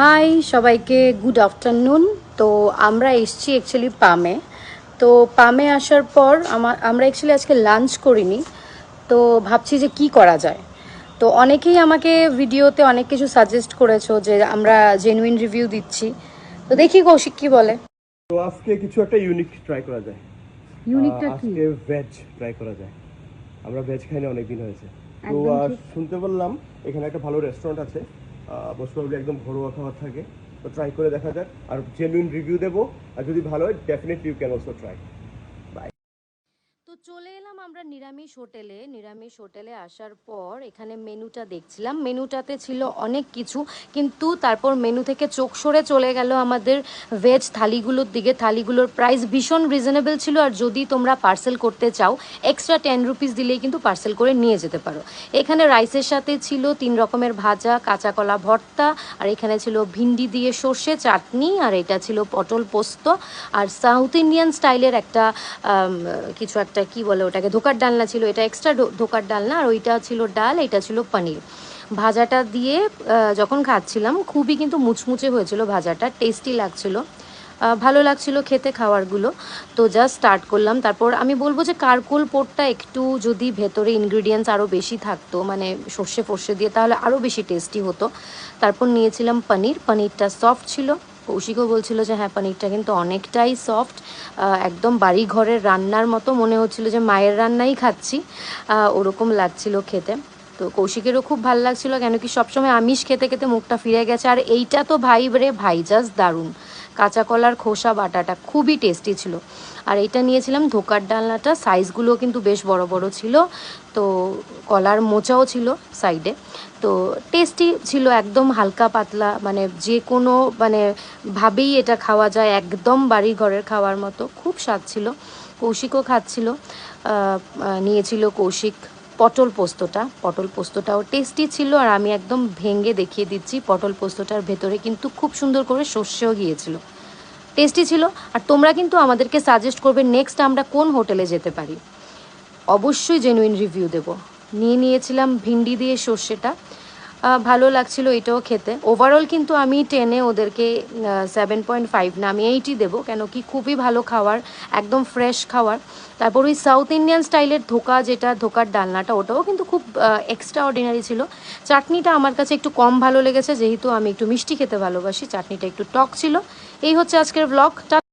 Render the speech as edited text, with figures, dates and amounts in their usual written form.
High সবাইকে, good afternoon. তো আমরা এসছি অ্যাকচুয়ালি পামে। তো পামে আসার পর আমরা অ্যাকচুয়ালি আজকে লাঞ্চ করিনি। তো ভাবছি যে কি করা যায়। তো অনেকেই আমাকে ভিডিওতে অনেক কিছু সাজেস্ট করেছো যে আমরা জেনুইন রিভিউ দিচ্ছি। তো দেখি কৌশিক কি বলে। তো আজকে কিছু একটা ইউনিক ট্রাই করা যায়। ইউনিকটা কি? আজকে ভেজ ট্রাই করা যায়। আমরা ভেজ খাইনি অনেকদিন হয়েছে। তো একদম ঠিক। শুনতে বললাম এখানে একটা ভালো রেস্টুরেন্ট আছে, মোস্ট প্রবাবলি একদম ঘরোয়া খাবার থাকে। তো ট্রাই করে দেখা যাক, আর জেনুইন রিভিউ দেবো। আর যদি ভালো হয় definitely you can also try. Bye. তো চলে এলাম আমরা নিরামিষ হোটেলে আসার পর এখানে মেনুটা দেখছিলাম। মেনুটাতে ছিল অনেক কিছু, কিন্তু তারপর মেনু থেকে চোখ সরে চলে গেল আমাদের ভেজ থালিগুলোর দিকে। থালিগুলোর প্রাইস ভীষণ রিজনেবল ছিল, আর যদি তোমরা পার্সেল করতে চাও এক্সট্রা 10 রুপিস দিলেই কিন্তু পার্সেল করে নিয়ে যেতে পারো। এখানে রাইসের সাথে ছিল 3 রকমের ভাজা, কাঁচা কলা ভর্তা, আর এখানে ছিল ভিন্ডি দিয়ে সর্ষে চাটনি, আর এটা ছিল পটল পোস্ত, আর সাউথ ইন্ডিয়ান স্টাইলের একটা কিছু একটা কি বলে ওটাকে, ধোকার ডালনা ছিল। এটা এক্সট্রা ধোকার ডালনা, আর ওইটা ছিল ডাল, এটা ছিল পনির। ভাজাটা দিয়ে যখন খাচ্ছিলাম খুবই কিন্তু মুচমুচে হয়েছিল, ভাজাটা টেস্টি লাগছিল, ভালো লাগছিল খেতে খাবারগুলো। তো জাস্ট স্টার্ট করলাম। তারপর আমি বলবো যে কারকোল পোর্টটা একটু যদি ভেতরে ইনগ্রিডিয়েন্টস আরও বেশি থাকতো, মানে সর্ষে ফর্ষে দিয়ে, তাহলে আরও বেশি টেস্টি হতো। তারপর নিয়েছিলাম পনিরটা সফট ছিল। কৌশিকও বলছিল যে হ্যাঁ, পনিরটা কিন্তু অনেকটাই সফট, একদম বাড়ি ঘরের রান্নার মতো মনে হচ্ছিল, যে মায়ের রান্নাই খাচ্ছি, ওরকম লাগছিল খেতে। তো কৌশিকেরও খুব ভালো লাগছিল, কেন কি সবসময় আমিষ খেতে খেতে মুখটা ফিরে গেছে। আর এইটা তো ভাই রে ভাই, জাস্ট দারুণ। কাঁচা কলার খোসা বাটাটা খুবই টেস্টি ছিল। আর এইটা নিয়েছিলাম ধোকার ডালনাটা, সাইজগুলো কিন্তু বেশ বড় বড় ছিল। তো কলার মোচাও ছিল সাইডে। তো টেস্টি ছিল, একদম হালকা পাতলা, মানে যে কোনো মানে ভাবেই এটা খাওয়া যায়, একদম বাড়ি ঘরের খাওয়ার মতো, খুব স্বাদ ছিল। কৌশিকও খাচ্ছিল। নিয়েছিল কৌশিক পটল পোস্তটাও টেস্টি ছিল। আর আমি একদম ভেঙে দেখিয়ে দিচ্ছি, পটল পোস্তটার ভেতরে কিন্তু খুব সুন্দর করে সর্ষেও গিয়েছিল, টেস্টি ছিল। আর তোমরা কিন্তু আমাদেরকে সাজেস্ট করবে নেক্সট আমরা কোন হোটেলে যেতে পারি, অবশ্যই জেনুইন রিভিউ দেব। নিয়েছিলাম ভিন্ডি দিয়ে সর্ষেটা, ভালো লাগছিল এটাও খেতে। ওভারঅল কিন্তু আমি 10-এ ওদেরকে 7.5 না, আমি 8ই দেবো, কেন কি খুবই ভালো খাবার, একদম ফ্রেশ খাবার। তারপর ওই সাউথ ইন্ডিয়ান স্টাইলের ধোকার ডালনাটা, ওটাও কিন্তু খুব এক্সট্রা অর্ডিনারি ছিল। চাটনিটা আমার কাছে একটু কম ভালো লেগেছে, যেহেতু আমি একটু মিষ্টি খেতে ভালোবাসি, চাটনিটা একটু টক ছিল। এই হচ্ছে আজকের ব্লগ।